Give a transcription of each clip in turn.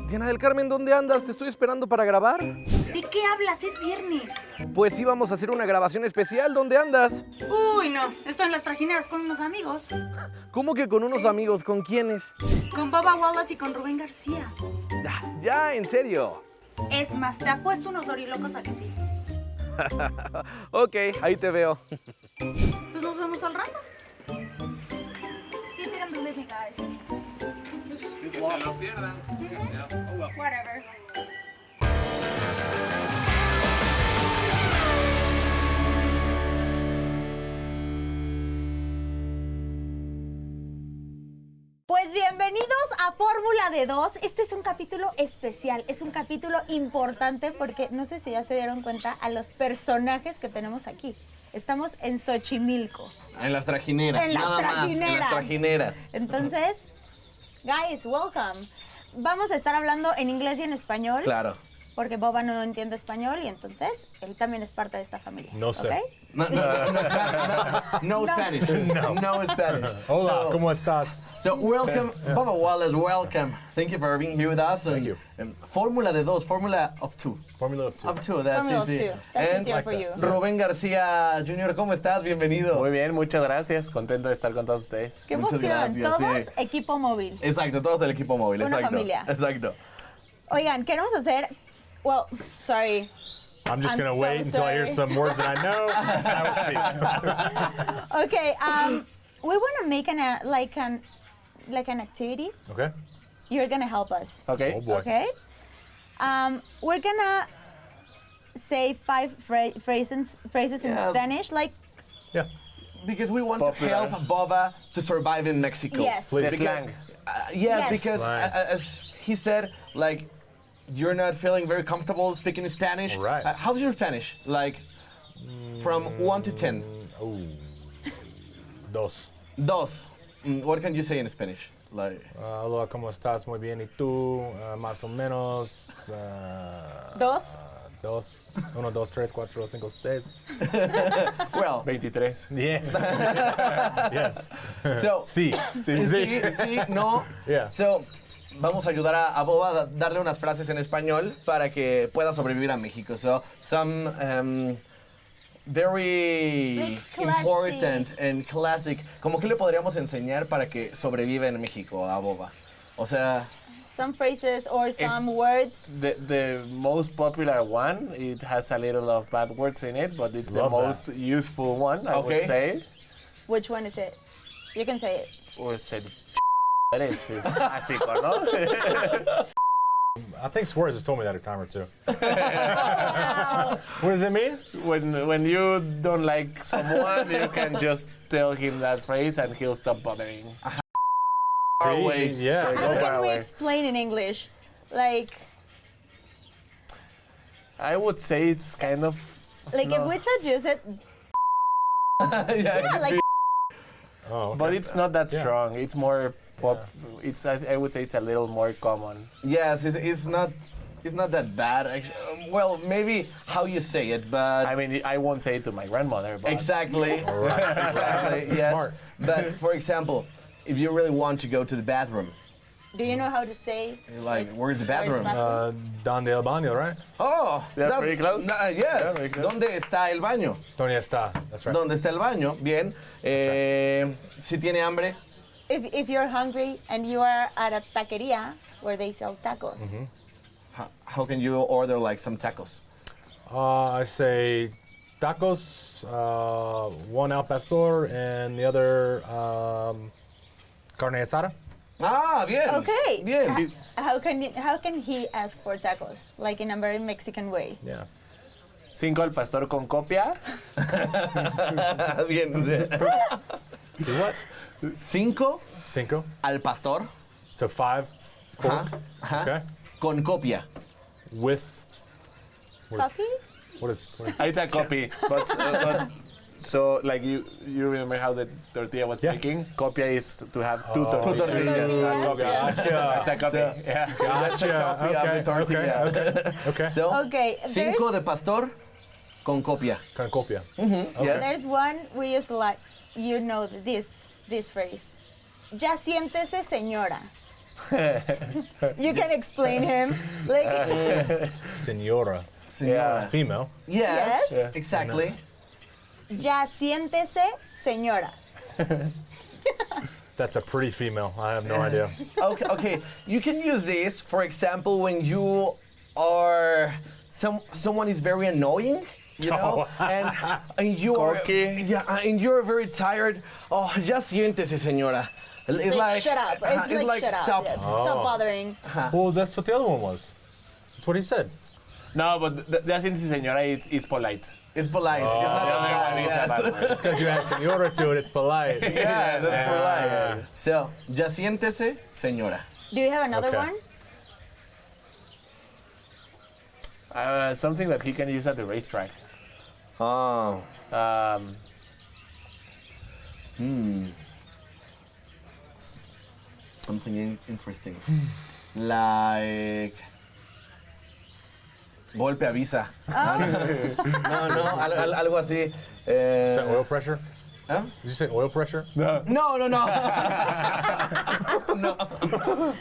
Diana del Carmen, ¿dónde andas? Te estoy esperando para grabar. ¿De qué hablas? Es viernes. Pues íbamos a hacer una grabación especial. ¿Dónde andas? Uy, no. Estoy en las Trajineras con unos amigos. ¿Cómo que con unos amigos? ¿Con quiénes? Con Bubba Wallace y con Rubén García. Ya, en serio. Es más, te apuesto unos dorilocos a que sí. Ok, ahí te veo. Pues nos vemos al rato. You didn't believe me, guys. Que se lo pierdan. Whatever. Pues bienvenidos a Fórmula de 2. Este es un capítulo especial, es un capítulo importante porque no sé si ya se dieron cuenta a los personajes que tenemos aquí. Estamos en Xochimilco. En las Trajineras, En las nada más, en las Trajineras. Trajineras. Entonces, guys, welcome. Vamos a estar hablando en inglés y en español. Claro. Porque Boba no entiende español y entonces él también es parte de esta familia. No sé. ¿Ok? No Spanish. No Spanish. Hola, ¿cómo estás? So welcome, Bubba Wallace, welcome. Thank you for being here with us. Thank you. Fórmula de 2, Fórmula of 2. Formula of Two. Of 2, that's Formula of easy. two. That's And easier for you. Rubén García Jr., ¿cómo estás? Bienvenido. Muy bien, muchas gracias. Contento de estar con todos ustedes. ¡Qué Muchas emoción! gracias, Todos sí. equipo móvil. Exacto, todos el equipo móvil, Una exacto. familia. Exacto. Oigan, queremos hacer... Well, sorry. I'm just I'm going to so wait until I hear sorry. some words that I know, and I will speak. Okay, we want to make an activity. Okay? You're going to help us. Ok. Oh, boy. Okay? We're going to say 5 phrases in Yeah. Spanish, like... Yeah. Because we want Popular. to help Bubba to survive in Mexico. Yes. The Because, slang. yes, Yes. because Right. as he said, like, you're not feeling very comfortable speaking Spanish. Right. How's your Spanish? Like, from 1 to 10. Oh. Dos. Dos. What can you say in Spanish? Like, Hola, ¿cómo estás? Muy bien. ¿Y tú? Más o menos. Dos. Dos. 1, 2, 3, 4, 5, 6. well, 23. Yes. Yes. so, Sí. sí, no. Yeah. So, vamos a ayudar a Boba a darle unas frases en español para que pueda sobrevivir a México. So, some very Like classic. important and classic. ¿Cómo que le podríamos enseñar para que sobreviva en México a Boba? O sea, Some phrases or some words. The most popular one, it has a little of bad words in it, but it's Love the most useful one, I would Okay. say. Which one is it? You can say it. Or said, eres, es clásico, ¿no? I think Suarez has told me that a time or two. What does it mean? when you don't like someone, you can just tell him that phrase and he'll stop bothering. far Sí, away. Yeah. Go How far can we away. explain in English? Like I would say it's kind of... if No. we traduce it, Yeah, like Oh, okay. But it's not that Yeah. strong. It's more pop. It's I would say it's a little more common. yes, it's not that bad. Actually. Well, maybe how you say it, but I mean, I won't say it to my grandmother, but exactly, exactly, yes. Smart. But for example, if you really want to go to the bathroom, do you know how to say? you're like, where's the bathroom? Donde el baño, right? Oh, Yeah, pretty close. Yes. Yeah, very close. ¿Dónde está el baño? Donde está. That's right. ¿Dónde está el baño? Bien. Si tiene hambre. If you're hungry and you are at a taqueria where they sell tacos, How can you order like some tacos? I say tacos, one al pastor, and the other carne asada. Ah, bien. okay. Bien. How can he ask for tacos like in a very Mexican way? Yeah. 5 al pastor con copia. Bien. Do what? 5 Cinco. al pastor. So 5 pork. Ajá. Okay. Con copia. With. what is- Coffee? What is? It's a copy, but so like you remember how the tortilla was Yeah. making? Copia is to have two Oh. tortillas. Two tortillas. That's a copy. So- Yeah. Gotcha. copy of the Okay. tortilla. Okay. Okay. So, Okay, 5 de pastor con copia. Con copia. Yes. There's one we use a lot. You know this phrase. Ya siéntese, señora. You can explain him. Like, Senora. Senora. It's female. Yes, Yes. exactly. ya siéntese, señora. That's a pretty female. I have no idea. Okay. You can use this, for example, when you are someone is very annoying, you know, and you are and you're very tired. Oh, ya siéntese, señora. It's Like, shut up. It's like shut stop. up. Yeah, stop bothering. Well, that's what the other one was. That's what he said. No, but the siéntese, señora, it's polite. It's polite. It's not that bad. It's because you add senora to it. It's polite. Yeah, that's polite. So, ya siéntese, señora. Do you have another Okay. one? Something that he can use at the racetrack. Oh. Something interesting. Like. Golpe avisa. No, algo así. Is that oil pressure? Huh? Did you say oil pressure? No. No.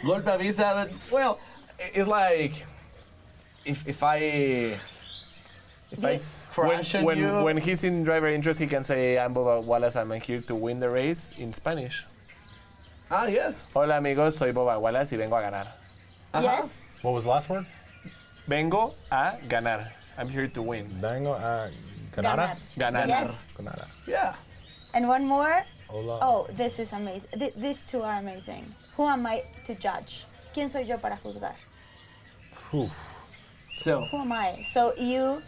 Golpe avisa. Well, it's like if I crash on you. When he's in driver interest, he can say, I'm Bubba Wallace, I'm here to win the race in Spanish. Ah, yes. Hola amigos, soy Bubba Wallace y vengo a ganar. Yes. What was the last word? Vengo a ganar. I'm here to win. Dango Canada? Ganar. Yes. Canada. Yeah. And one more. Hola. Oh, this is amazing. These two are amazing. Who am I to judge? ¿Quién soy yo para juzgar? Whew. So. Who am I? So you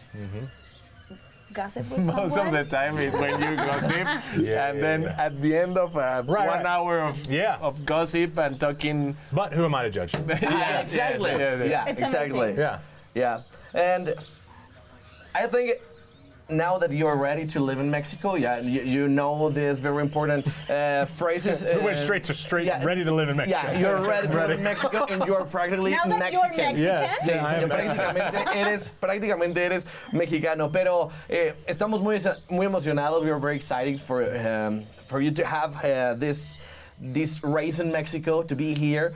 gossip with Most of someone? the time is when you gossip, and then at the end of 1 hour of gossip and talking. But who am I to judge? Yeah, exactly. Yeah, It's exactly. amazing. Yeah. And I think now that you're ready to live in Mexico, you know these very important phrases. We went straight to straight, ready to live in Mexico. Yeah, you're ready to live in Mexico and you're practically Now that Mexican. you're Mexican? Yes. Sí, I am Mexican. prácticamente eres mexicano, pero estamos muy emocionados. We are very excited for you to have this race in Mexico, to be here.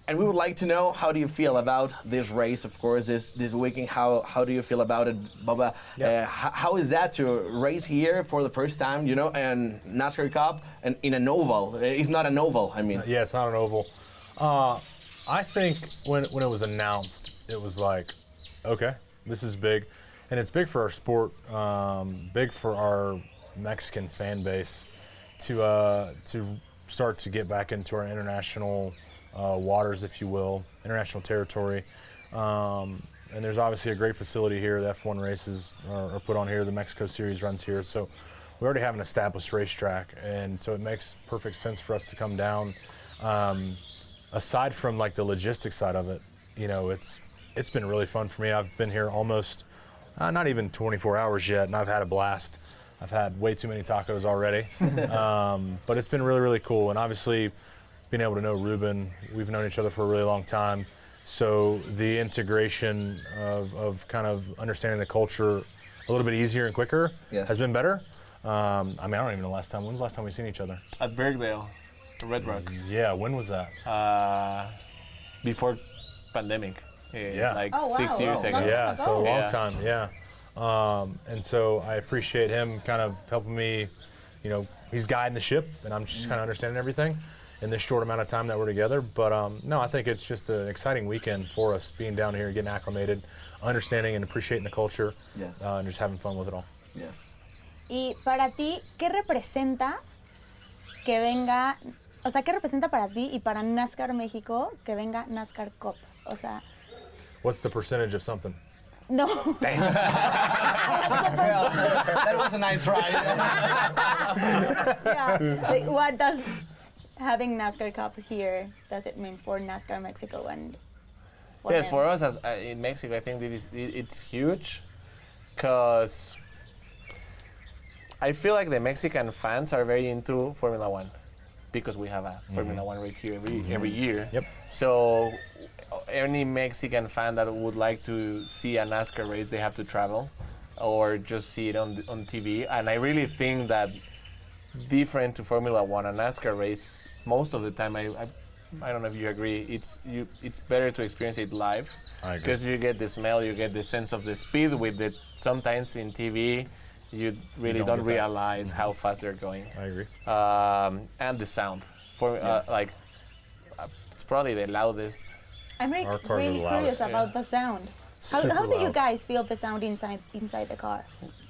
And we would like to know, how do you feel about this race, of course, this weekend? How do you feel about it, Bubba? Yeah. How is that to race here for the first time, you know, and NASCAR Cup and in an oval? It's not an oval, I mean. Yeah, it's not an oval. I think when it was announced, it was like, okay, this is big. And it's big for our sport, big for our Mexican fan base to start to get back into our international waters, if you will, international territory. And there's obviously a great facility here. The F1 races are put on here. The Mexico Series runs here. So we already have an established racetrack. And so it makes perfect sense for us to come down. Aside from like the logistics side of it, you know, it's been really fun for me. I've been here almost, not even 24 hours yet, and I've had a blast. I've had way too many tacos already. But it's been really, really cool. And obviously, being able to know Rubén, we've known each other for a really long time. So the integration of kind of understanding the culture a little bit easier and quicker has been better. I mean, I don't even know when's the last time we've seen each other? At Bergdale, Red Rocks. Yeah, when was that? Before pandemic. Like Oh, wow. 6 years ago. Long Yeah, ago. so a long Yeah. time, yeah. And so I appreciate him kind of helping me, you know, he's guiding the ship and I'm just kind of understanding everything in this short amount of time that we're together. But no, I think it's just an exciting weekend for us, being down here, getting acclimated, understanding and appreciating the culture, and just having fun with it all. Yes. Y para ti, ¿qué representa que venga, o sea, qué representa para ti y para NASCAR México que venga NASCAR Cup? O sea, What's the percentage of something? no. Well, that was a nice try. Yeah. Like, what does having NASCAR Cup here, does it mean for NASCAR Mexico and for Yes, them? for us as in Mexico, I think it's huge, because I feel like the Mexican fans are very into Formula One, because we have a Formula One race here every year. Yep. So any Mexican fan that would like to see a NASCAR race, they have to travel or just see it on TV. And I really think that different to Formula One, a NASCAR race, most of the time I I don't know if you agree. It's better to experience it live I agree. because you get the smell, you get the sense of the speed. With it, sometimes in TV, you really don't don't get that. realize how fast they're going. I agree. And the sound. For it's probably the loudest. I'm Our cars are really the curious loudest. about the sound. How Super do you loud. guys feel the sound inside the car?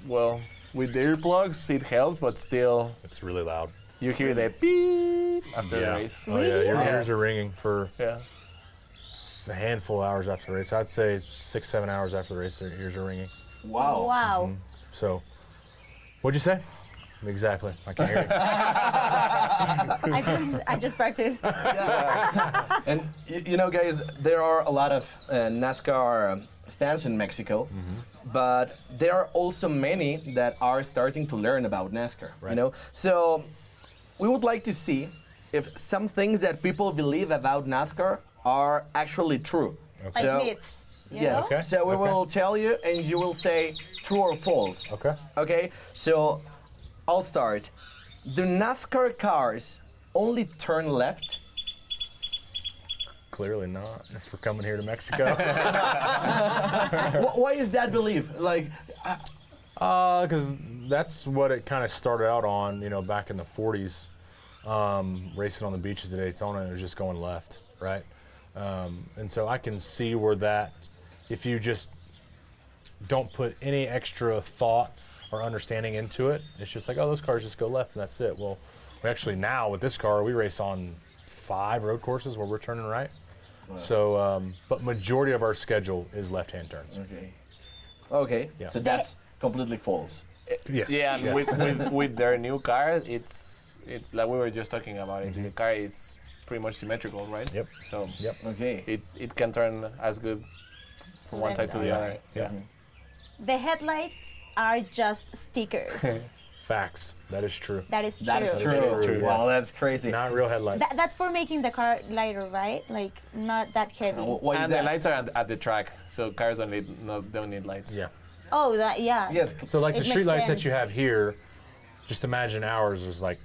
Well, with the earplugs, it helps, but still, It's really loud. you hear the beep after the race. Oh yeah, your Really? ears are ringing for Yeah. a handful of hours after the race. I'd say 6-7 hours after the race, their ears are ringing. Wow. Wow. So, what'd you say? Exactly. I can't hear you. I just practiced. And you know, guys, there are a lot of NASCAR fans in Mexico, but there are also many that are starting to learn about NASCAR. You Right. know, so we would like to see if some things that people believe about NASCAR are actually true. Like So- myths. You Yes. know? Okay. So we will tell you, and you will say true or false. Okay. Okay. So I'll start. Do NASCAR cars only turn left? Clearly not. If we're coming here to Mexico. Why is that belief? Like, Because that's what it kind of started out on, back in the 40s, racing on the beaches at Daytona, and it was just going left, right? And so I can see where that, if you just don't put any extra thought or understanding into it, it's just like, oh, those cars just go left and that's it. Well, we actually now with this car, we race on 5 road courses where we're turning right. Wow. So, but majority of our schedule is left-hand turns. okay. Okay. Yeah. So that's completely false. Yes. Yeah, and yes. with their new car, it's like we were just talking about it. The car is pretty much symmetrical, right? Yep. So Yep. Okay. it can turn as good from one side to the Left or other. right. Yeah. The headlights are just stickers. Facts. That is true. That is true. That is true. That is true, Wow, yes. that's crazy. Not real headlights. That's for making the car lighter, right? Like not that heavy. Why is And the that? lights are at the track, so cars don't need lights. Yeah. Oh, that yeah. Yes. So like It the street makes lights that you sense. have here, just imagine ours is like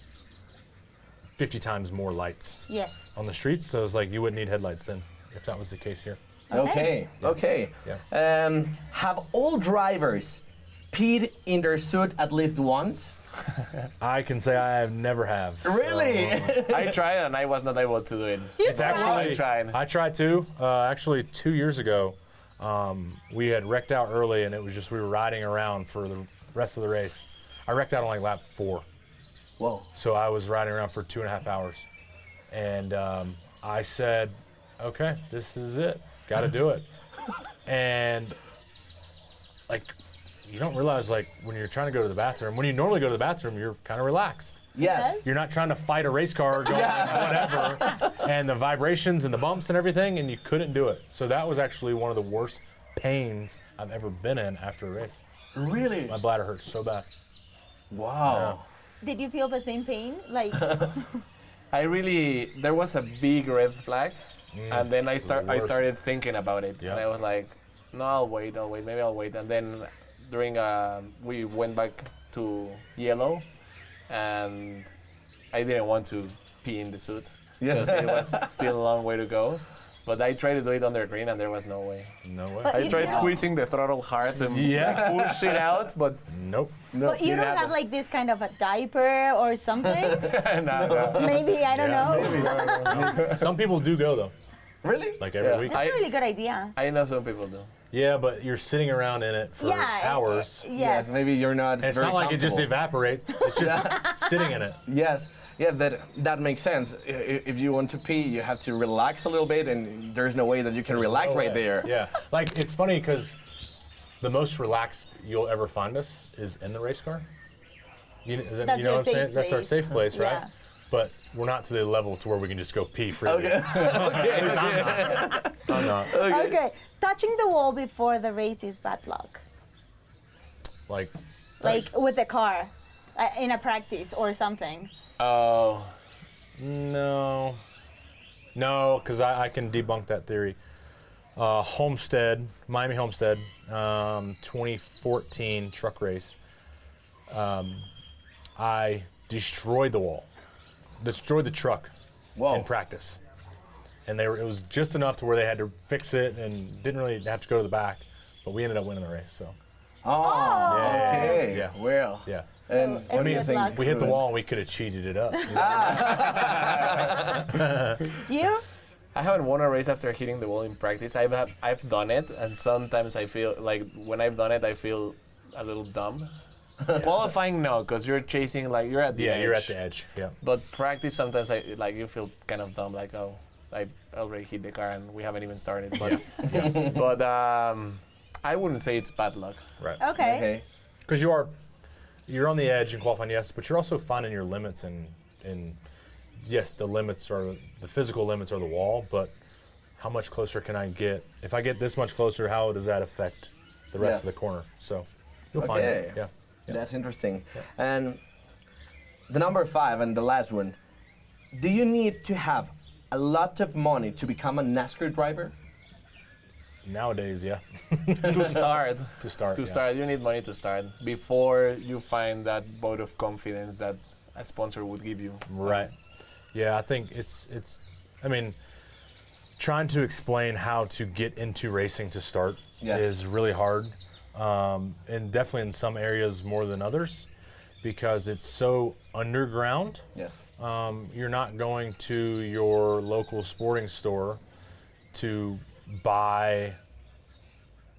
50 times more lights Yes. on the streets. So it's like you wouldn't need headlights then, if that was the case here. Okay. Okay. Yeah. Have all drivers peed in their suit at least once? I can say I have never have. so, Really? I tried and I was not able to do it. It's actually, I tried. I tried to. Actually, 2 years ago, we had wrecked out early, and it was just we were riding around for the rest of the race. I wrecked out on like lap 4, Whoa. so I was riding around for 2.5 hours, and I said, "Okay, this is it. Got to do it." And like, you don't realize like when you're trying to go to the bathroom. When you normally go to the bathroom, you're kind of relaxed. Yes. You're not trying to fight a race car going whatever, and the vibrations and the bumps and everything, and you couldn't do it. So that was actually one of the worst pains I've ever been in after a race. Really? My bladder hurts so bad. Wow. Did you feel the same pain? Like There was a big red flag, and then I worst. started thinking about it, Yeah. and I was like, no, I'll wait, maybe I'll wait. And then during we went back to yellow, and I didn't want to pee in the suit Yes. because it was still a long way to go. But I tried to do it under green, and there was no way. No way. But I you tried don't- squeezing the throttle hard and Yeah. push it out, but Nope. But you it don't have happened. like this kind of a diaper or something? no. Maybe, I don't know. No. Some people do go though, Really? like every Yeah. week. That's I- a really good idea. I know some people do. Yeah, but you're sitting around in it for Yeah. hours. Yes. Maybe you're not. And it's very not like it just comfortable. evaporates. It's just sitting in it. Yes. Yeah, that makes sense. If you want to pee, you have to relax a little bit, and there's no way that you can relax No right way. there. Yeah. Like, it's funny because the most relaxed you'll ever find us is in the race car. That's you know your what I'm saying? safe That's our place. safe place, right? Yeah. But we're not to the level to where we can just go pee freely. Okay. Okay. I'm not. Okay. Touching the wall before the race is bad luck. Like, Like with the car in a practice or something. Oh, no. No, because I can debunk that theory. Homestead, Miami Homestead, 2014 truck race. I destroyed the wall, destroyed the truck Whoa. in practice. and it was just enough to where they had to fix it and didn't really have to go to the back, but we ended up winning the race. So Oh, okay. Yeah. Well. yeah, And it's what do you good think? luck. we hit the wall and we could have cheated it up. You know? You? I haven't won a race after hitting the wall in practice. I've done it, and sometimes I feel like when I've done it, I feel a little dumb. Qualifying, no, because you're chasing, like, you're at the edge. You're at the edge. Yeah. But practice, sometimes you feel kind of dumb, like, oh, I already hit the car and we haven't even started. But, but I wouldn't say it's bad luck. Right. Okay. Because you're on the edge in qualifying, yes, but you're also finding your limits and yes, the physical limits are the wall, but how much closer can I get? If I get this much closer, how does that affect the rest of the corner? So you'll find it. Yeah. That's interesting. And the number 5 and the last one. Do you need to have a lot of money to become a NASCAR driver? Nowadays, yeah. To start. To start. To start, you need money to start before you find that vote of confidence that a sponsor would give you. Right. Yeah, I think it's. I mean, trying to explain how to get into racing to start is really hard, and definitely in some areas more than others, because it's so underground. Yes. You're not going to your local sporting store to buy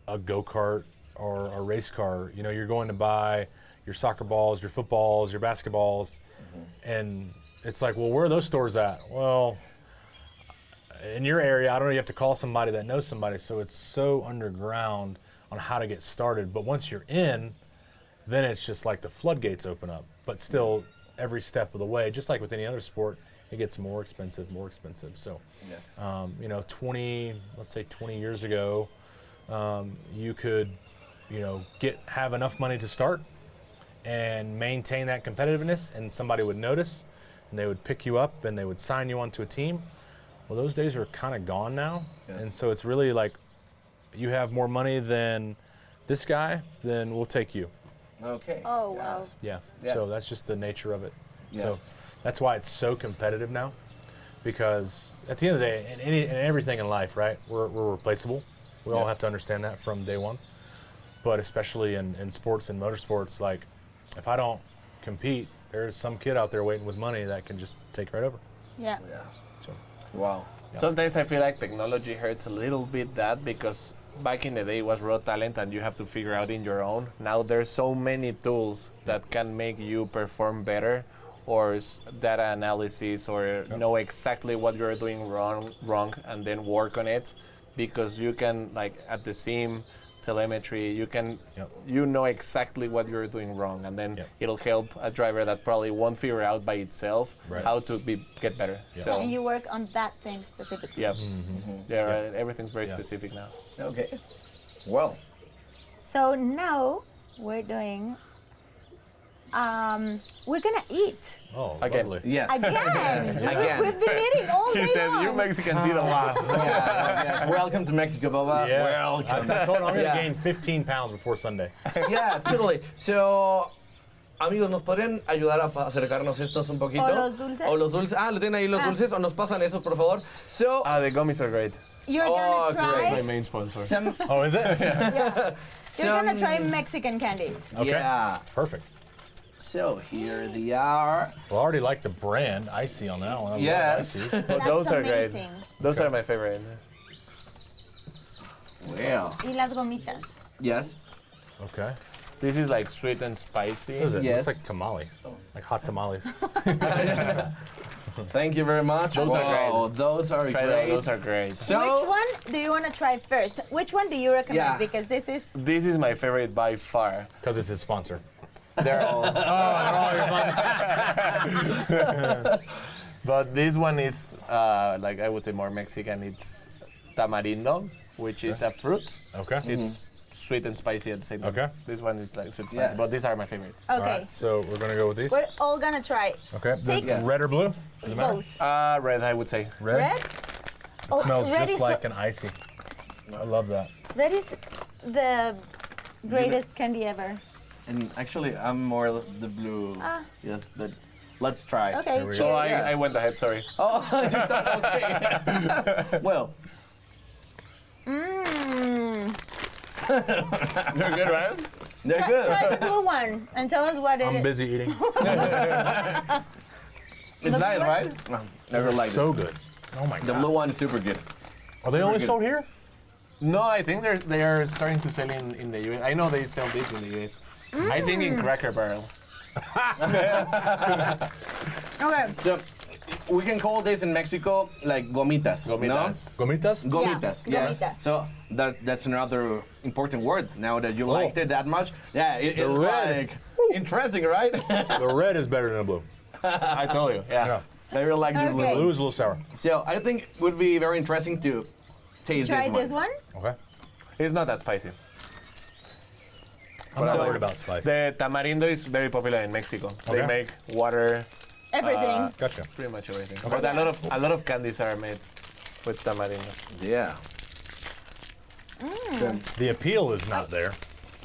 a go-kart or a race car. You know, you're going to buy your soccer balls, your footballs, your basketballs, and it's like, well, where are those stores at? Well, in your area, I don't know, you have to call somebody that knows somebody, so it's so underground on how to get started. But once you're in, then it's just like the floodgates open up. But still, every step of the way, just like with any other sport, it gets more expensive. So, you know, 20 years ago, you could, you know, have enough money to start and maintain that competitiveness, and somebody would notice, and they would pick you up, and they would sign you onto a team. Well, those days are kind of gone now, and so it's really like, you have more money than this guy, then we'll take you. Okay. Oh, wow. Yeah. Yes. So that's just the nature of it. Yes. So that's why it's so competitive now, because at the end of the day, in everything in life, right, we're replaceable. We all have to understand that from day one. But especially in sports and motorsports, like, if I don't compete, there's some kid out there waiting with money that can just take right over. Yeah. So, Wow. Sometimes I feel like technology hurts a little bit that, because back in the day it was raw talent and you have to figure out in your own. Now there's so many tools that can make you perform better, or data analysis, or know exactly what you're doing wrong and then work on it, because you can, like, at the sim telemetry, you know exactly what you're doing wrong, and then it'll help a driver that probably won't figure out by itself how to get better. So And you work on that thing specifically. everything's very specific now. Okay. Well. So now we're doing, we're gonna eat. oh, Again. lovely. Yes. Again. Again. We've been eating all day He said, long. "You Mexicans eat a lot." Yes. Welcome to Mexico, Bubba. Yes. Welcome. I told him I'm going to Yeah. gain 15 pounds before Sunday. Yes, totally. So, amigos, ¿nos podrían ayudar a acercarnos estos un poquito? O los dulces. O los dulces. Ah, ¿lo tienen ahí los dulces? ¿O nos pasan esos, por favor? So, The gummies are great. You're Oh, gonna great. That's my try. main sponsor. some, Oh, is it? You're gonna try Mexican candies. Okay. Yeah. Perfect. So, here they are. Well, I already like the brand Icy on that one. I love Yes. Icy's. But That's those are amazing. great. Those are my favorite. Well, Y las gomitas. yes. Okay. This is like sweet and spicy. What is it? Yes. Looks like tamales. Like hot tamales. Thank you very much. Those are great. Whoa, those are Try great. those are great. So, Which one do you want to try first? Which one do you recommend? Yeah. Because this is This is my favorite by far. Because it's his sponsor. They're all. But this one is like, I would say, more Mexican. It's tamarindo, which is a fruit. Okay. It's sweet and spicy at the same time. Okay. This one is like sweet spicy, Yes. but these are my favorite. okay. All right, so we're going to go with these. We're all gonna try Okay. Take- The red or blue? Does it matter? both. Red, I would say. Red. It smells red just is like an Icy. I love that. Red is the greatest candy ever. and actually, I'm more the blue. Ah. Yes, but Let's try. Okay, Here we cheers. go. So I went ahead, sorry. Oh, you start. Okay. Well, Mmm. You're good, right? they're good. Try the blue one and tell us what it I'm is. busy eating. It's nice, right? Never liked So it. good. Oh my The god. blue one is super good. Are they only good. sold here? No, I think they are starting to sell in the US. I know they sell this in the US. I think in Cracker Barrel. Okay. So we can call this in Mexico like gomitas. Gomitas. Gomitas? No? Gomitas. Yeah, Yes. gomitas. So that's another important word. Now that you liked it that much, yeah, it's red. like interesting, right? The red is better than the blue. I told you, yeah. Yeah. I really like the Okay. blue. Blue is a little sour. So I think it would be very interesting to taste Try this this one. Okay. It's not that spicy. I'm not So- worried about spice. The tamarindo is very popular in Mexico. They Okay. make water, Everything. Gotcha. pretty much everything. But a lot of candies are made with tamarindo. Yeah. So, The appeal is not there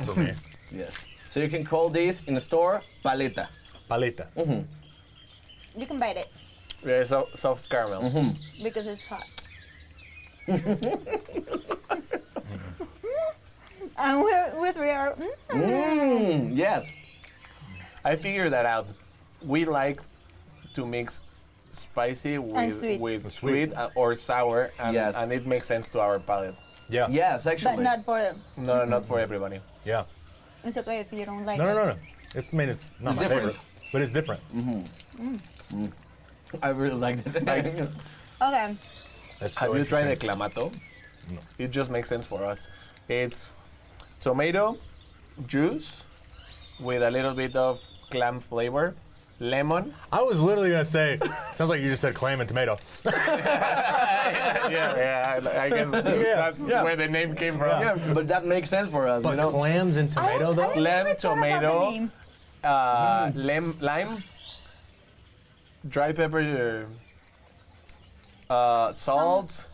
for me. yes. So you can call this in the store paleta. Paleta. You can bite it Yeah, soft caramel. because it's hot. And we are. Yes. I figured that out. We like to mix spicy sweet. with Sweet. sweet or sour, and, Yes. and it makes sense to our palate. Yeah. Yes, actually. But not for them. No, not for everybody. Yeah. It's okay if you don't like No, it. no, no, no. It's, I mean, it's not It's my different. favorite, but it's different. I really liked it. Okay. That's so Have you tried the interesting. clamato? No. It just makes sense for us. It's tomato juice with a little bit of clam flavor, lemon. I was literally gonna say, sounds like you just said clam and tomato. yeah, I guess that's Yeah. where the name came from. Yeah, but that makes sense for us, But you know? clams and tomato, though? Lamb, never thought about the tomato, name. lime, dry pepper, salt,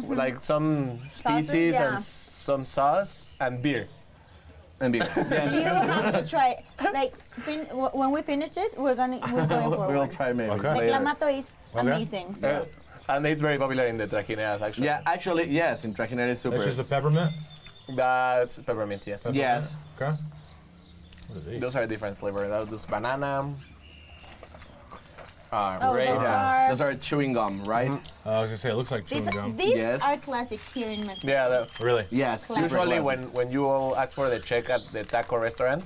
like some species yeah. and some sauce, and beer. And beer. Yeah, You have to try. Like when we finish this, we're going forward. we'll try maybe Okay. The later. clamato is Okay. amazing. And it's very popular in the Trajineras, actually. Yeah, actually, yes, in Trajineras is super. That's just a peppermint? That's peppermint, yes. Yes. Okay. What are these? Those are different flavors. Those banana, Oh, grape. those Yeah. are- Those are chewing gum, right? I was gonna say, it looks like chewing gum. These Yes. are classic here in Mexico. Yeah, Really? Yes. Classic. super usually classic. when you all ask for the check at the taco restaurant,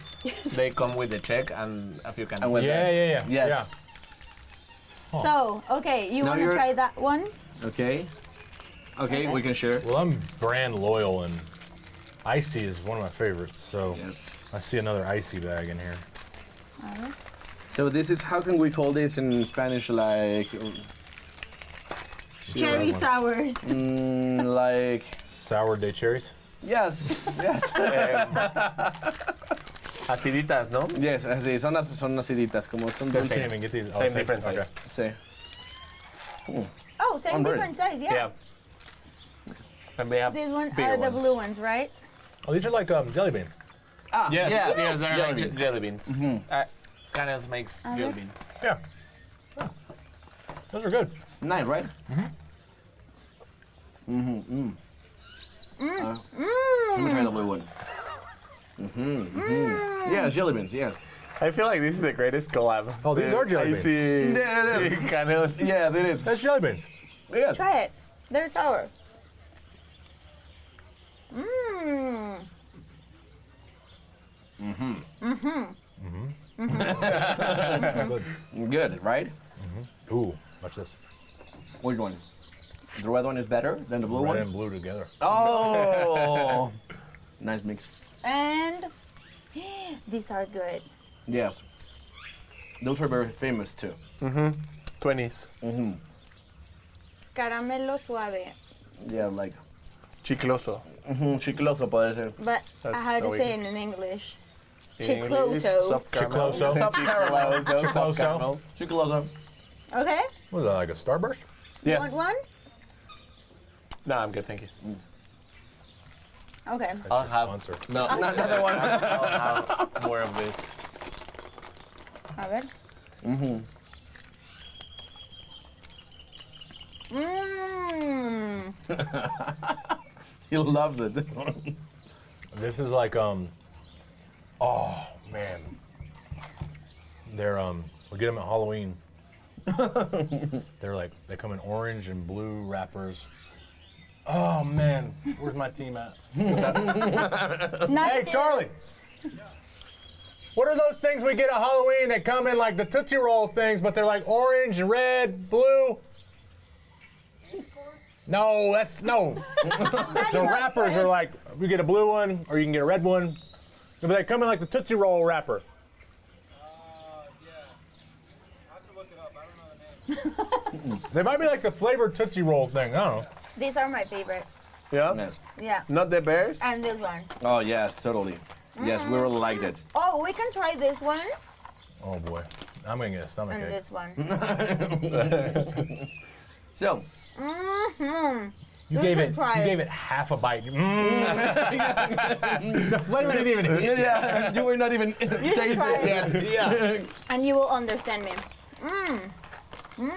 they come with the check and a few candies. And with- Yeah, yeah, yeah. Yes. Yeah. So, okay, you Now want to you're- try that one? Okay. Okay, Okay. we can share. Well, I'm brand loyal, and icy is one of my favorites. So Yes. I see another icy bag in here. So this is, how can we call this in Spanish, like, Cherry sours. like, Sour day cherries. yes, yes, Aciditas, no? yes, así, son aciditas, como son I dulces. can't even get these. Same different okay. size. Sí. Oh, same I'm ready. different size, yeah. Yeah. And they have These ones bigger are the ones. blue ones, right? Oh, these are like jelly beans. Ah, Yes, yes, yes, they're jelly like beans. jelly beans. Canels makes jelly bean. Yeah. Oh. Those are good. Nice, right? Let me try the blue one. Yeah, jelly beans, yes. I feel like this is the greatest collab. Oh, these are jelly beans. icy Yeah, it is. canels. Yes, it is. That's jelly beans. Yes. Try it. They're sour. Mmm. Good. Good, right? Ooh, watch this. Which one? The red one is better than the blue Red one? and blue together. Oh! Nice mix. And these are good. Yes. Those are very famous too. 20s. Caramelo suave. Yeah, like Chicloso. chicloso puede ser. But I That's had to so say easy. in English. In English, Chicloso. soft caramel. Chicloso. Soft caramel. Soft Chicloso. caramel. Chicloso. Okay? What is that, like a Starburst? You Yes. want one? No, I'm good, thank you. Okay. That's I'll your have- sponsor. No, Another one. I'll have more of this. A ver. Mmm. He loves it. This is like oh man. They're we get them at Halloween. They come in orange and blue wrappers. Oh man, where's my team at? Hey Charlie. What are those things we get at Halloween that come in like the Tootsie Roll things, but they're like orange, red, blue? No, that's no. The wrappers are like, you get a blue one or you can get a red one. But they come in like the Tootsie Roll wrapper. Yeah. I have to look it up. I don't know the name. They might be like the flavored Tootsie Roll thing. I don't know. These are my favorite. Yeah? Yes. Yeah. Not the bears? And this one. Oh, yes, totally. Yes, we really liked it. Oh, we can try this one Oh boy, I'm gonna get a stomach and ache. this one. So, Mm-hmm. You gave it half a bite. The flavor didn't even hit. yeah, you were not even tasting try it yet. Yeah. And you will understand me.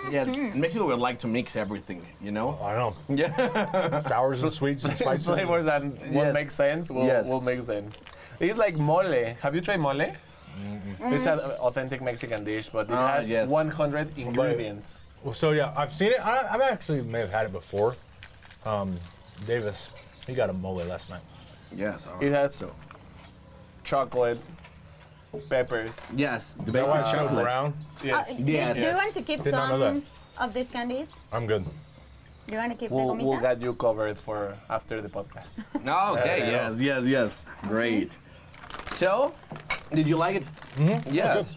Yeah, in Mexico we like to mix everything, you know? I know. Yeah. Sours and sweets and spices. Flavors and what Yes. makes sense will make sense. It's like mole. Have you tried mole? It's an authentic Mexican dish, but it has yes. 100 ingredients. Well, so yeah, I've seen it. I've actually may have had it before. Davis, he got a mole last night. Yes. all It right. has chocolate, peppers. Yes. Is that why it showed chocolate. brown? Yes. Do Yes. you want to keep Did not know some of these candies? I'm good. Do you want to keep the We'll gomitas? get you covered for after the podcast. Okay, yes. Great. So, did you like it? Mm-hmm. Yes.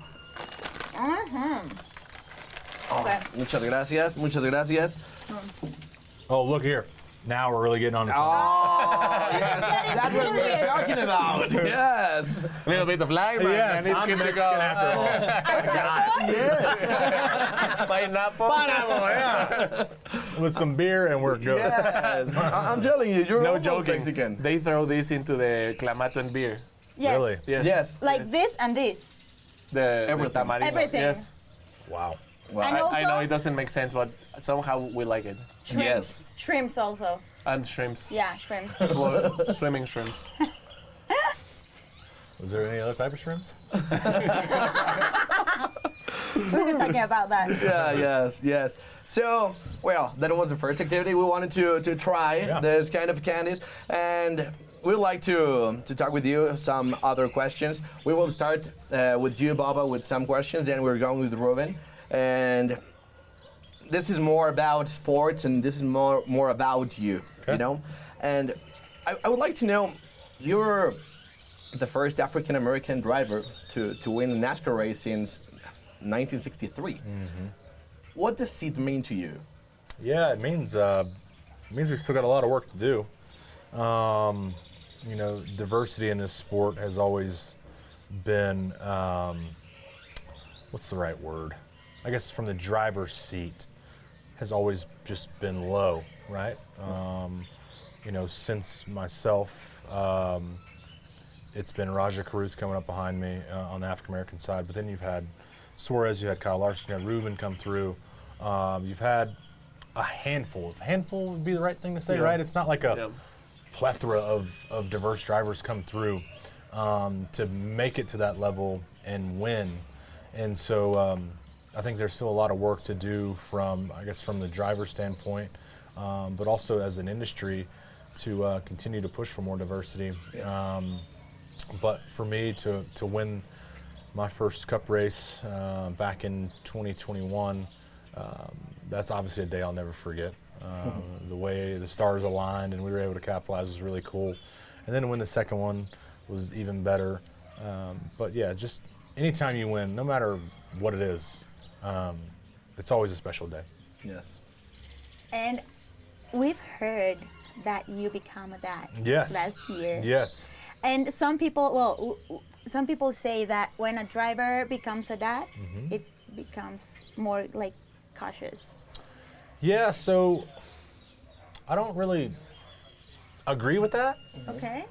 Okay. Muchas gracias. Oh, look here. Now we're really getting on the Oh, yes. That's what we were serious. talking about. Yes. A little bit of lime, Yes, and it's I'm good to Mexican go. after all. Pineapple. Yeah. With some beer and we're good. Yes. I'm telling you, you're No almost joking. Mexican. They throw this into the clamato and beer. Yes. Really? Yes. Like this and this. The Everything. tamarindo. Everything. Yes. Wow. Well, And I know also- it doesn't make sense, but somehow we like it. Shrimps. Yes. Shrimps also. And shrimps. Yeah, shrimps. Swimming shrimps. Was there any other type of shrimps? We've been talking about that. Yes. So, well, that was the first activity. We wanted to try this kind of candies, and we'd like to talk with you some other questions. We will start with you, Bubba, with some questions, and we're going with Rubén. And this is more about sports, and this is more about you, you know? And I would like to know, you're the first African-American driver to win a NASCAR race since 1963. What does it mean to you? Yeah, it means we still got a lot of work to do. You know, diversity in this sport has always been, what's the right word? I guess from the driver's seat has always just been low, right? You know, since myself, it's been Raja Caruth coming up behind me on the African American side, but then you've had Suarez, you had Kyle Larson, you had Rubén come through. You've had a handful. Handful would be the right thing to say, right? It's not like a plethora of diverse drivers come through to make it to that level and win. And so I think there's still a lot of work to do from the driver standpoint, but also as an industry to continue to push for more diversity. But for me to win my first Cup race back in 2021, that's obviously a day I'll never forget. The way the stars aligned and we were able to capitalize was really cool. And then to win the second one was even better. But yeah, just anytime you win, no matter what it is, it's always a special day. Yes. And we've heard that you become a dad last year. Yes. And some people say that when a driver becomes a dad, it becomes more like cautious. Yeah, so I don't really agree with that. Okay.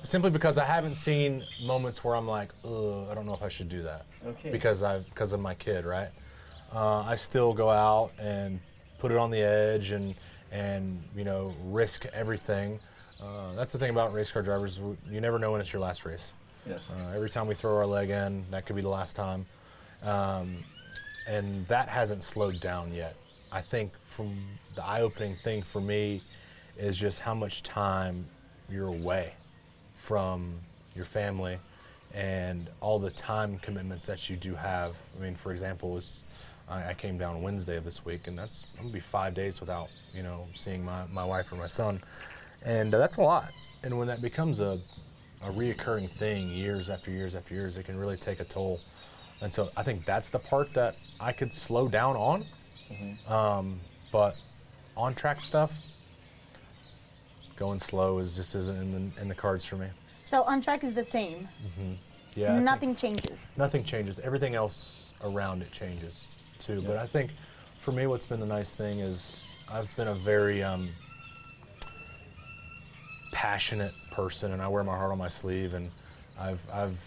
Simply because I haven't seen moments where I'm like, ugh, I don't know if I should do that. Okay. Because of my kid, right? I still go out and put it on the edge and risk everything. That's the thing about race car drivers. You never know when it's your last race. Yes. Every time we throw our leg in, that could be the last time. And that hasn't slowed down yet. I think from the eye-opening thing for me is just how much time you're away from your family and all the time commitments that you do have. I mean, for example, I came down Wednesday of this week, and I'm gonna be 5 days without, seeing my wife or my son. And that's a lot. And when that becomes a reoccurring thing years after years after years, it can really take a toll. And so I think that's the part that I could slow down on. But on-track stuff, going slow just isn't in the cards for me. So on track is the same. Yeah. Nothing changes. Nothing changes. Everything else around it changes too. Yes. But I think for me, what's been the nice thing is I've been a very passionate person, and I wear my heart on my sleeve, and I've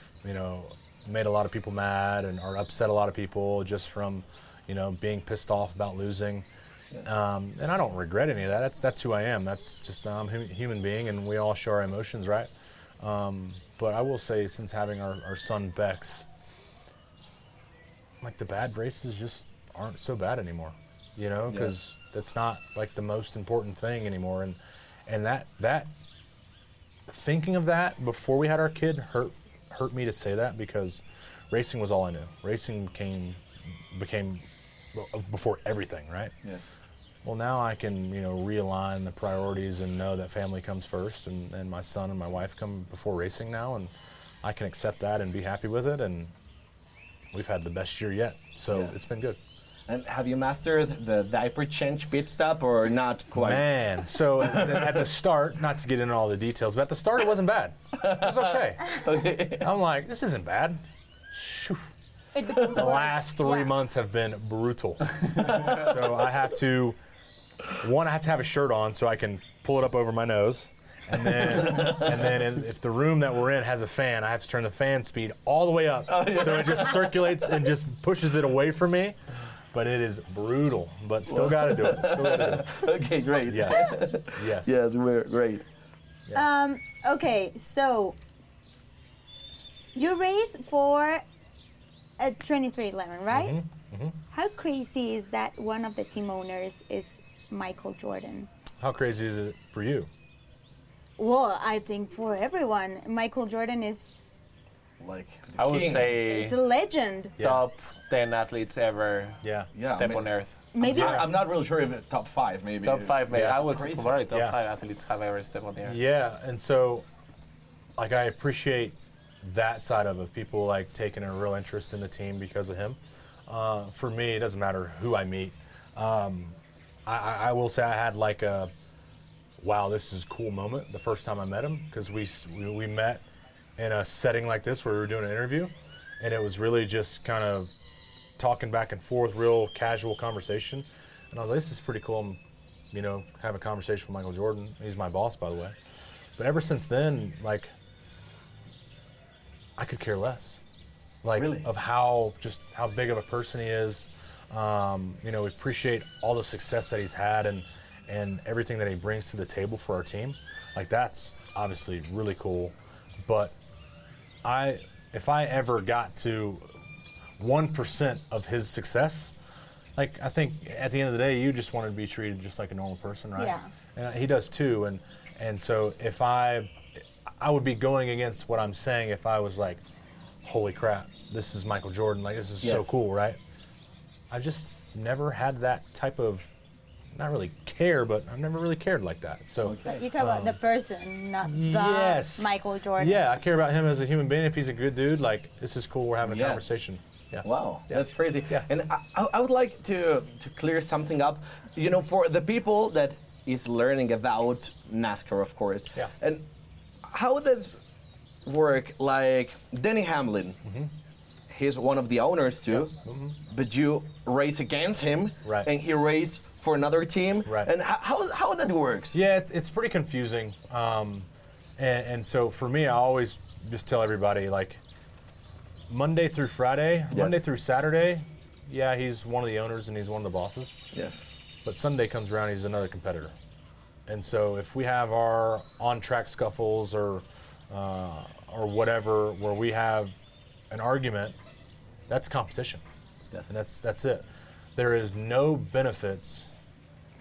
made a lot of people mad or upset a lot of people just from being pissed off about losing. Yes. And I don't regret any of that. That's who I am. That's just I'm a human being, and we all share our emotions, right? But I will say, since having our son Bex, like the bad races just aren't so bad anymore, because that's not like the most important thing anymore. And that thinking of that before we had our kid hurt me to say that, because racing was all I knew. Racing became before everything, right? Yes. Well, now I can, realign the priorities and know that family comes first, and my son and my wife come before racing now, and I can accept that and be happy with it, and we've had the best year yet, so It's been good. And have you mastered the diaper change pit stop or not quite? Man, so at the start, not to get into all the details, but at the start it wasn't bad. It was okay. Okay. I'm like, this isn't bad. Shoo. The last 3 months have been brutal. So I have to have a shirt on so I can pull it up over my nose. And then if the room that we're in has a fan, I have to turn the fan speed all the way up. So it just circulates and just pushes it away from me. But it is brutal, but still got to do it. Okay, great. Yes. Yes. Yes, we're great. Yeah. Okay, so you race for a 2311, right? How crazy is that one of the team owners is Michael Jordan? How crazy is it for you? Well, I think for everyone, Michael Jordan is Like I would say it's a legend. top 10 athletes ever step on earth. Maybe I'm not really sure if it's top 5, maybe. Top 5, maybe. I would say crazy. probably top 5 athletes have ever stepped on the earth. Yeah, and so, like, I appreciate that side of it. People like taking a real interest in the team because of him. For me, it doesn't matter who I meet. I will say I had like a, wow, this is a cool moment the first time I met him, because we met in a setting like this where we were doing an interview, and it was really just kind of talking back and forth, real casual conversation. And I was like, this is pretty cool. I'm, having a conversation with Michael Jordan. He's my boss, by the way. But ever since then, like, I could care less, like, Really? of how big of a person he is. We appreciate all the success that he's had and everything that he brings to the table for our team. Like, that's obviously really cool. But if I ever got to 1% of his success, like, I think at the end of the day, you just want to be treated just like a normal person, right? Yeah. And he does too. And so if I would be going against what I'm saying if I was like, holy crap, this is Michael Jordan, like, this is so cool, right? I just never had that type of, not really care, but I've never really cared like that. So you care about the person, not the yes. Michael Jordan. Yeah, I care about him as a human being. If he's a good dude, like, this is cool, we're having a conversation. Yeah. Wow, that's crazy. Yeah. And I would like to clear something up, for the people that is learning about NASCAR, of course. Yeah. And how does work, like Denny Hamlin? He's one of the owners too, but you race against him, Right. and he raced for another team. Right. And how that works? Yeah, it's pretty confusing. And so for me, I always just tell everybody, like, Monday through Friday, Monday through Saturday, he's one of the owners and he's one of the bosses. Yes. but Sunday comes around, he's another competitor. And so if we have our on-track scuffles or whatever, where we have an argument, that's competition. Yes. And that's it. There is no benefits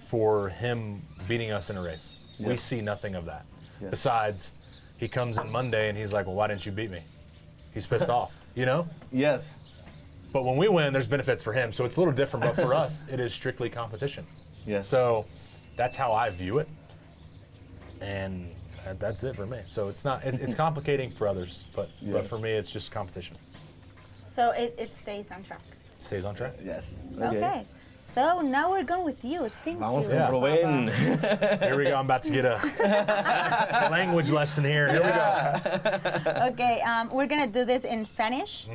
for him beating us in a race. Yes. We see nothing of that. Yes. Besides, he comes in Monday and he's like, well, why didn't you beat me? He's pissed off, you know? Yes. But when we win, there's benefits for him. So it's a little different, but for us, it is strictly competition. Yes. So that's how I view it. And that's it for me. So it's not, it's complicating for others, but for me, it's just competition. So it stays on track. Stays on track? Yes. Okay. So now we're going with you. Thank Vamos you. con Rubén. Here we go. I'm about to get a language lesson here. Here we go. Okay, we're gonna do this in Spanish.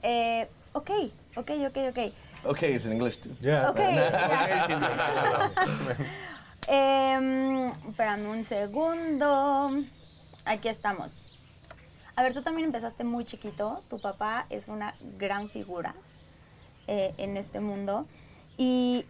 Okay. Okay, it's in English too. Yeah. Okay. Es internacional. Espérame un segundo. Aquí estamos. A ver, tú también empezaste muy chiquito. Tu papá es una gran figura en este mundo. ¿Y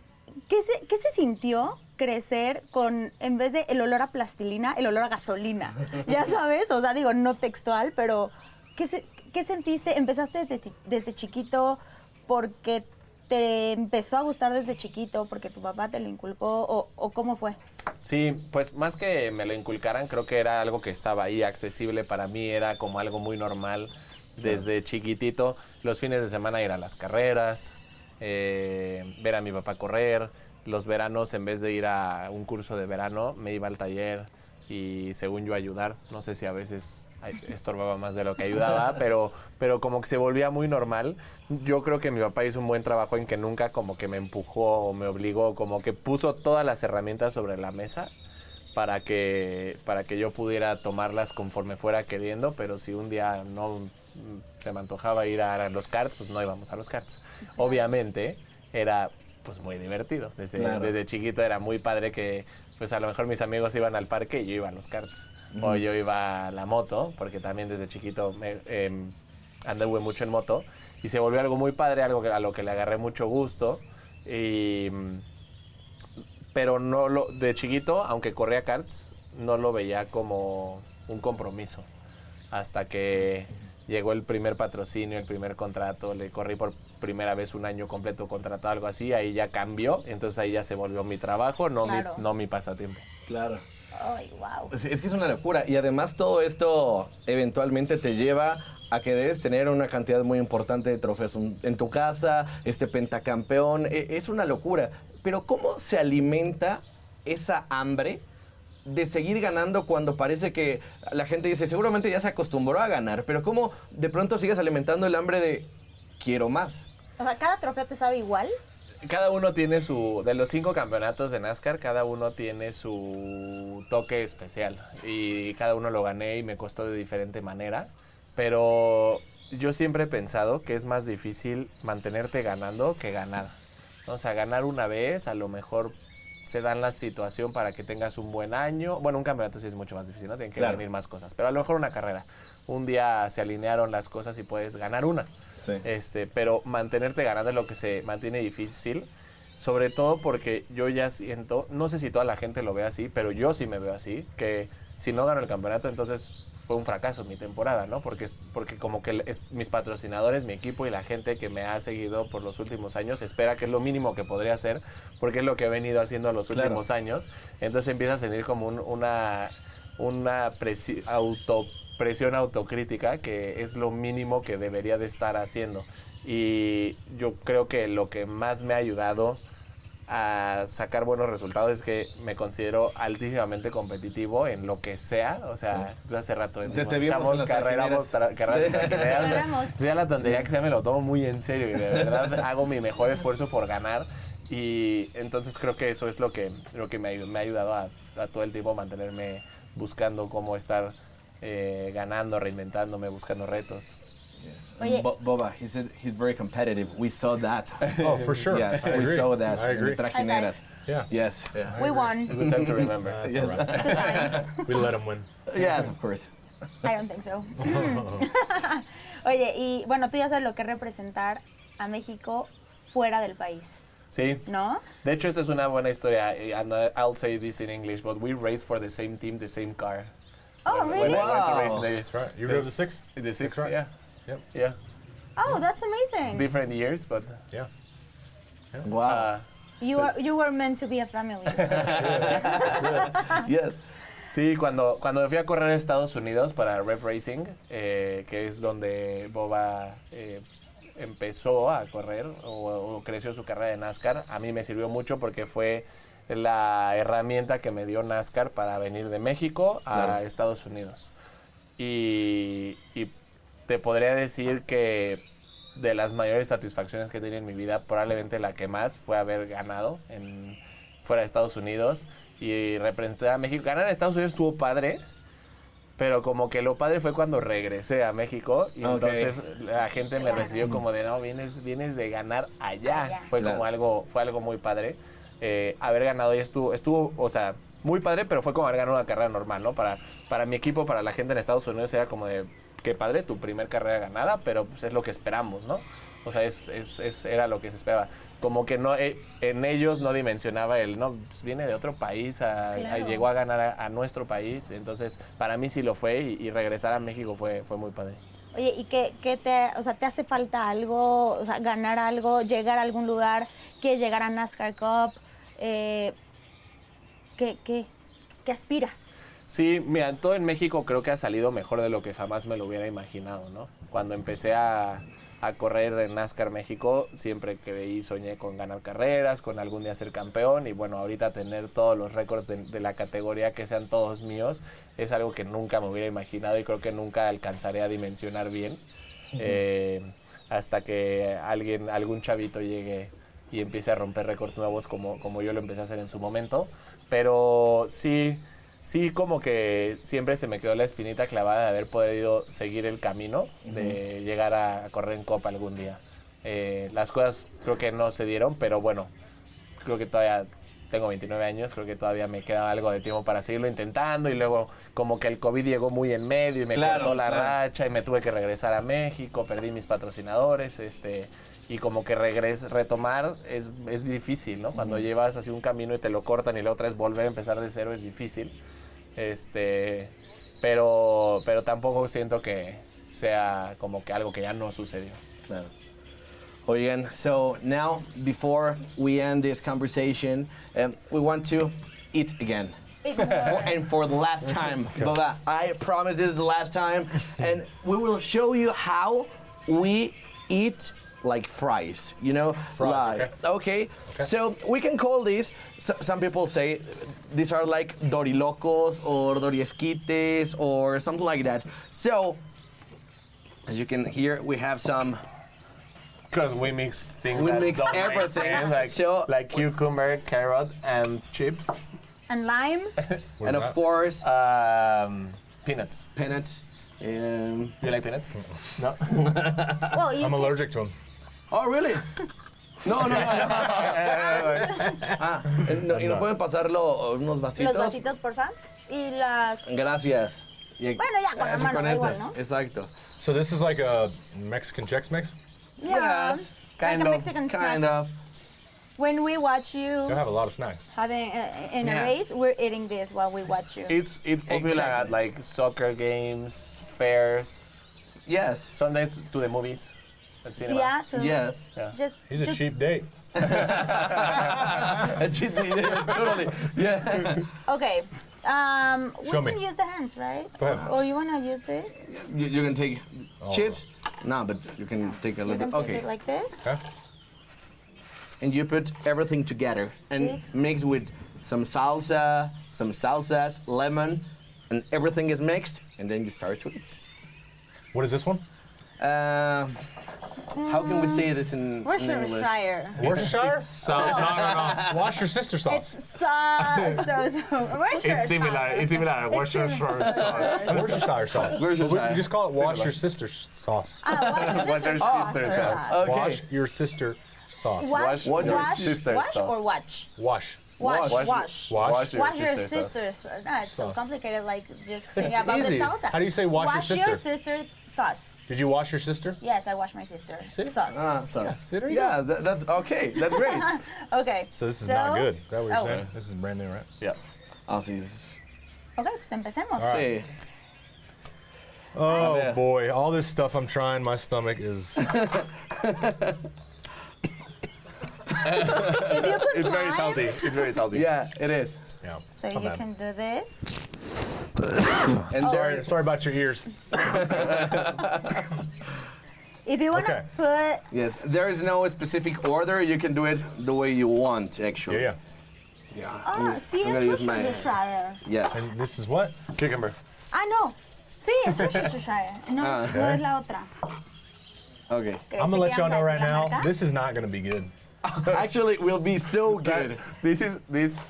qué se sintió crecer con, en vez de el olor a plastilina, el olor a gasolina? Ya sabes, o sea, digo, no textual, pero ¿qué sentiste? ¿Empezaste desde chiquito porque te empezó a gustar desde chiquito, porque tu papá te lo inculcó, o cómo fue? Sí, pues más que me lo inculcaran, creo que era algo que estaba ahí accesible para mí, era como algo muy normal desde chiquitito. Los fines de semana ir a las carreras, ver a mi papá correr. Los veranos, en vez de ir a un curso de verano, me iba al taller y según yo ayudar. No sé si a veces estorbaba más de lo que ayudaba, pero como que se volvía muy normal. Yo creo que mi papá hizo un buen trabajo en que nunca como que me empujó o me obligó, como que puso todas las herramientas sobre la mesa para que yo pudiera tomarlas conforme fuera queriendo, pero si un día no se me antojaba ir a los karts, pues no íbamos a los karts. Obviamente era pues muy divertido. Desde chiquito era muy padre que pues a lo mejor mis amigos iban al parque y yo iba a los karts. O yo iba a la moto, porque también desde chiquito anduve mucho en moto. Y se volvió algo muy padre, algo a lo que le agarré mucho gusto. Pero de chiquito, aunque corría karts, no lo veía como un compromiso. Hasta que llegó el primer patrocinio, el primer contrato, le corrí por primera vez un año completo contratado, algo así, ahí ya cambió, entonces ahí ya se volvió mi trabajo, no mi pasatiempo. Claro. Ay, wow. Es que es una locura. Y además todo esto eventualmente te lleva a que debes tener una cantidad muy importante de trofeos en tu casa, pentacampeón. Es una locura. Pero ¿cómo se alimenta esa hambre de seguir ganando cuando parece que la gente dice, seguramente ya se acostumbró a ganar, pero cómo de pronto sigues alimentando el hambre de quiero más? O sea, ¿cada trofeo te sabe igual? Cada uno tiene de los 5 campeonatos de NASCAR, cada uno tiene su toque especial. Y cada uno lo gané y me costó de diferente manera. Pero yo siempre he pensado que es más difícil mantenerte ganando que ganar. O sea, ganar una vez, a lo mejor se dan la situación para que tengas un buen año. Bueno, un campeonato sí es mucho más difícil, ¿no? Tienen que venir más cosas. Pero a lo mejor una carrera. Un día se alinearon las cosas y puedes ganar una. Sí. Pero mantenerte ganando es lo que se mantiene difícil, sobre todo porque yo ya siento, no sé si toda la gente lo ve así, pero yo sí me veo así, que si no gano el campeonato, entonces fue un fracaso mi temporada, ¿no? Porque como que mis patrocinadores, mi equipo y la gente que me ha seguido por los últimos años espera que es lo mínimo que podría hacer, porque es lo que he venido haciendo los últimos años. Entonces empieza a sentir como una presión autocrítica, que es lo mínimo que debería de estar haciendo. Y yo creo que lo que más me ha ayudado a sacar buenos resultados es que me considero altísimamente competitivo en lo que sea. O sea, hace rato te vimos en las carreras Trajineras. ya la tontería que sea me lo tomo muy en serio y de verdad hago mi mejor esfuerzo por ganar. Y entonces creo que eso es lo que me ha ayudado a todo el tiempo mantenerme buscando cómo estar ganando, reinventándome, buscando retos. Oye. Bubba, he said he's very competitive. We saw that. Oh, for sure. Yes, I we agree. saw that I in agree. Trajineras. Yeah. Yes. Yeah. We won. Good time to remember. That's all right. 2 times. We let him win. Yes, of course. I don't think so. Oye, y bueno, tú ya sabes lo que es representar a México fuera del país. Sí. ¿no? De hecho, esta es una buena historia, and I'll say this in English, but we raced for the same team, the same car. Oh, When really? I went to race Wow. That's right. You drove the 6? the six, right. yeah. Yep. Yeah. Oh, that's amazing. Different years, but Yeah. Wow. You were meant to be a family. Yes. sí, cuando me fui a correr a Estados Unidos para Rev Racing, que es donde Bubba empezó a correr o creció su carrera de NASCAR, a mí me sirvió mucho porque fue la herramienta que me dio NASCAR para venir de México a Claro. Estados Unidos. Y te podría decir que de las mayores satisfacciones que he tenido en mi vida, probablemente la que más fue haber ganado fuera de Estados Unidos y representar a México. Ganar en Estados Unidos estuvo padre, pero como que lo padre fue cuando regresé a México y Ok. entonces la gente me recibió como de, no, vienes de ganar allá. Fue Claro. como fue algo muy padre. Haber ganado y estuvo, o sea, muy padre, pero fue como haber ganado una carrera normal, ¿no? Para mi equipo, para la gente en Estados Unidos era como de, qué padre, tu primer carrera ganada, pero pues es lo que esperamos, ¿no? O sea, era lo que se esperaba. Como que no, en ellos no dimensionaba no, pues viene de otro país, Claro. llegó a ganar a nuestro país, entonces para mí sí lo fue y regresar a México fue muy padre. Oye, ¿y qué te hace falta algo, o sea, ganar algo, llegar a algún lugar, quieres llegar a NASCAR Cup? ¿Qué aspiras? Sí, mira, todo en México creo que ha salido mejor de lo que jamás me lo hubiera imaginado, ¿no? Cuando empecé a correr en NASCAR México, siempre que veí soñé con ganar carreras, con algún día ser campeón y bueno, ahorita tener todos los récords de la categoría que sean todos míos es algo que nunca me hubiera imaginado y creo que nunca alcanzaré a dimensionar bien hasta que algún chavito llegue y empiece a romper récords nuevos como yo lo empecé a hacer en su momento, pero sí, como que siempre se me quedó la espinita clavada de haber podido seguir el camino de llegar a correr en Copa algún día. Las cosas creo que no se dieron, pero bueno, creo que todavía tengo 29 años, creo que todavía me queda algo de tiempo para seguirlo intentando y luego como que el COVID llegó muy en medio y me cortó la racha y me tuve que regresar a México, perdí mis patrocinadores, y como que retomar es difícil, ¿no? Cuando llevas así un camino y te lo cortan y la otra es volver a empezar de cero es difícil. Pero tampoco siento que sea como que algo que ya no sucedió. Claro. Oigan, so now, before we end this conversation, we want to eat again. And for the last time, Bubba, I promise this is the last time, and we will show you how we eat like fries, you know? Fries, like, okay. So we can call these, some people say these are like dorilocos or doriesquites or something like that. So, as you can hear, we have some. Because we mix things We that mix don't make everything. sense, like cucumber, carrot, and chips. And lime? And of course, Peanuts. peanuts. You like peanuts? No? Well, you I'm allergic to them. Oh, really? No. ¿Y nos pueden pasarlo unos vasitos? los vasitos, porfa. Y las... Gracias. Y- Bueno, ya con la así mano, con da igual, estas. ¿no? Exacto. So this is like a Mexican Chex Mix? Yeah, Yes, like kind a of, Mexican Kind snack. of. When we watch you I have a lot of snacks. having in a Yeah. race, we're eating this while we watch you. It's popular at Exactly. like soccer games, fairs, Yes. sometimes to the movies. At cinema. Yeah, to Yes. Yeah. just He's a cheap date. Totally. Yeah. okay. We Show can me. use the hands, right? Go ahead. Or you wanna use this? You can take Oh. chips. No, but you can take a You little can bit. take Okay. it like this. Okay. And you put everything together and This. mix with some salsa, some salsas, lemon, and everything is mixed, and then you start to eat. What is this one? How can we say this in Worcestershire. English? Worcestershire? No. Wash your sister It's sauce. Worcestershire. It's similar. Worcestershire sauce. Worcestershire sauce. Worcestershire. But we just call it wash Similar. your sister's sauce. What's your sister sauce? Okay. Wash your sister sauce. Wash Wash your sister's wash sauce. or watch? Wash. Wash. Wash. Wash. Wash. Wash your sister's sauce. sister's. No, it's so Sauce. complicated. Like just thinking about easy. the salsa. How do you say wash your sister? Your sister's sauce. Did you wash your sister? Yes, I washed my sister. See? Sauce. Sauce. See, there you go. Yeah, that's okay. That's great. Okay. So this is not good. Is that what you're Oh. saying? This is brand new, right? Yeah. Así es. Ok, pues empecemos. Sí. Oh ver. boy, all this stuff I'm trying, my stomach is. If you could It's very climb, salty. It's very salty. Yeah, it is. Yeah. So not you bad. can do this. And there, Sorry about your ears. If you want to Okay. put, yes, there is no specific order. You can do it the way you want, actually. Yeah, Yeah. oh, sí, I'm es gonna use Worcestershire. my. Yes. And this is what? Cucumber. Ah, no. Sí, es Worcestershire. No, Ah. no es la otra. Okay. I'm gonna let y'all know right now, Marca? this is not gonna be good. Actually, it will be so good. These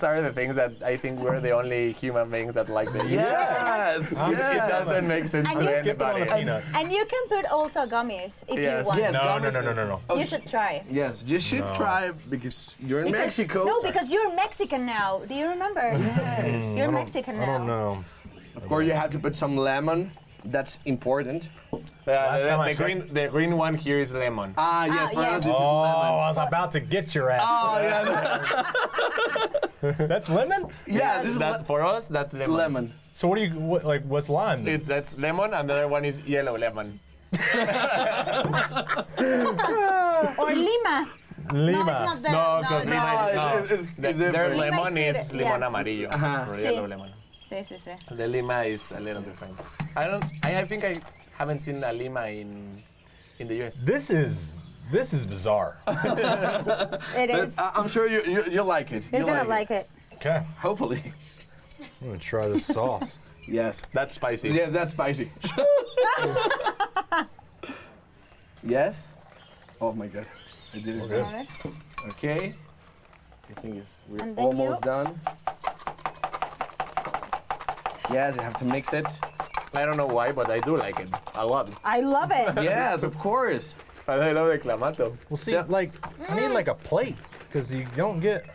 are the things that I think we're the only human beings that like the Yes. It yes. doesn't make sense And to you- Skip it on anybody. the peanuts. And you can put also gummies if Yes. you want. Yes. No. You should try. Yes, you should No. try because you're in Because- Mexico. No, because you're Mexican now. Do you remember? Yes. You're Mexican now. I don't know. Of course, you have to put some lemon. That's important. Last time I The green one here is lemon. Ah, yes, Ah, for yes. us, this Oh, is lemon. I was about to get your ass. Oh, yeah. That's lemon? Yeah, this is That's for us. That's lemon. lemon. So what do you, what's lime then? That's lemon, and the other one is yellow lemon. Or Lima. Lima. No, it's not there. No, because no. lima is it's- it's their different. Lima lemon is is sweet, lemon yeah. amarillo, or Sí. yellow lemon. Sí, sí, sí. The lima is a little different. I think I haven't seen a lima in the US. This is bizarre. It is. I'm sure you'll like it. You're gonna like it. Okay, Hopefully. I'm gonna try this sauce. Yes. That's spicy. Yes, that's spicy. Yes? Oh my god. I did it. Okay. A ver. Okay. I think we're And then almost you- done. Yes, you have to mix it. I don't know why, but I do like it a lot. I love it. Yes, of course. And I love the clamato. Well, see, So- like, I need like a plate, because you don't get.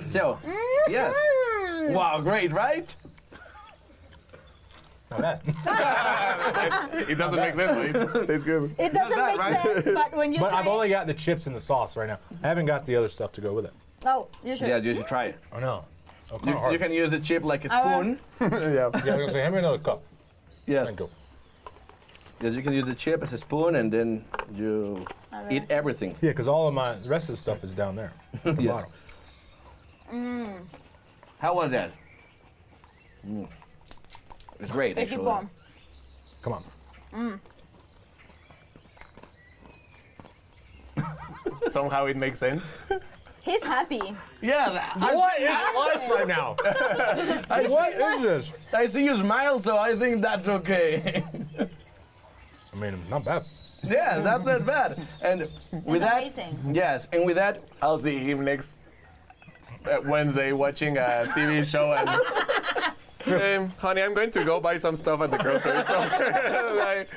So, yes. Wow, great, right? Not bad. It doesn't make sense, but it tastes good. It doesn't bad, make right? sense, but when you But try I've only got the chips and the sauce right now. I haven't got the other stuff to go with it. Oh, you should. Yes, you should try it. Oh no. Oh, kind You, of hard. you can use a chip like a I will. spoon. Yeah. Yeah, I was gonna say, hand me another cup. Yes. Thank you. Yes, you can use a chip as a spoon and then you A ver. eat everything. Yeah, because all of the rest of the stuff is down there. At the Yes. bottom. How was that? It's great, Thank you, actually. Paul. Come on. Somehow it makes sense. He's happy. Yeah, What is life right now? What is this? I see you smile, so I think that's okay. I mean, not bad. Yeah, that's not bad. And with that, amazing. yes, and with that, I'll see him next Wednesday watching a TV show and. Honey, I'm going to go buy some stuff at the grocery store. Like,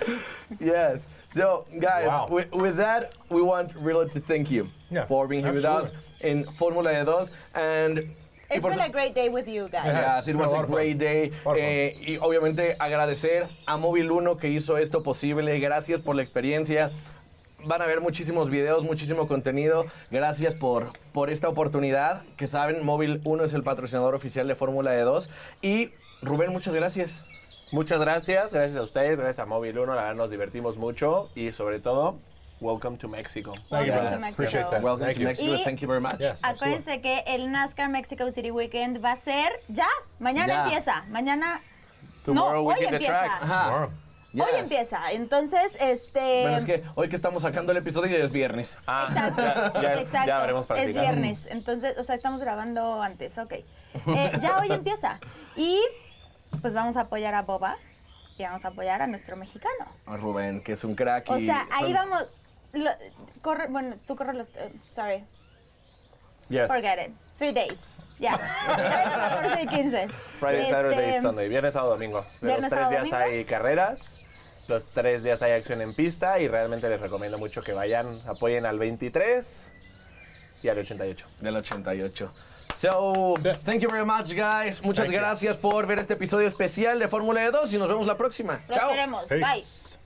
yes. So, guys, Wow. with that, we want really to thank you Yeah, for being here with us in Fórmula de Dos. And It's been a great day with you guys. Yes, it was a great day. Y obviamente agradecer a Móvil 1 que hizo esto posible. Gracias por la experiencia. Van a ver muchísimos videos, muchísimo contenido. Gracias por esta oportunidad. Que saben, Móvil 1 es el patrocinador oficial de Fórmula de 2. Y Rubén, muchas gracias. muchas gracias a ustedes, gracias a Móvil 1, la verdad nos divertimos mucho y sobre todo, welcome to Mexico. Thank you, Welcome man. to Mexico. Appreciate that. Welcome Thank to you. Mexico. Y- Thank you very much. Yes, absolutely. Acuérdense que el NASCAR Mexico City Weekend va a ser ya. Mañana Ya. empieza. Mañana. Tomorrow no, we hoy hit the empieza. track. Ajá. Tomorrow. Yes. Hoy empieza. Entonces, Bueno, es que hoy que estamos sacando el episodio ya es viernes. Exacto, ya, ya veremos para es viernes, entonces, o sea, estamos grabando antes, ok. Ya hoy empieza. Y pues vamos a apoyar a Bubba y vamos a apoyar a nuestro mexicano. A Rubén, que es un crack. O y sea, ahí son- vamos. Bueno, tú corres los. Sorry, Yes. forget it. 3 days. Ya. 13, 14 y 15. Friday, Saturday, Sunday, viernes, sábado, domingo. De los Viernes, 3 sábado, días domingo. hay carreras, los 3 días hay acción en pista y realmente les recomiendo mucho que vayan, apoyen al 23 y al 88. Del 88. So, thank you very much, guys. Muchas Thank you. gracias por ver este episodio especial de Fórmula de 2 y nos vemos la próxima. Los Chao. queremos. Bye. Peace.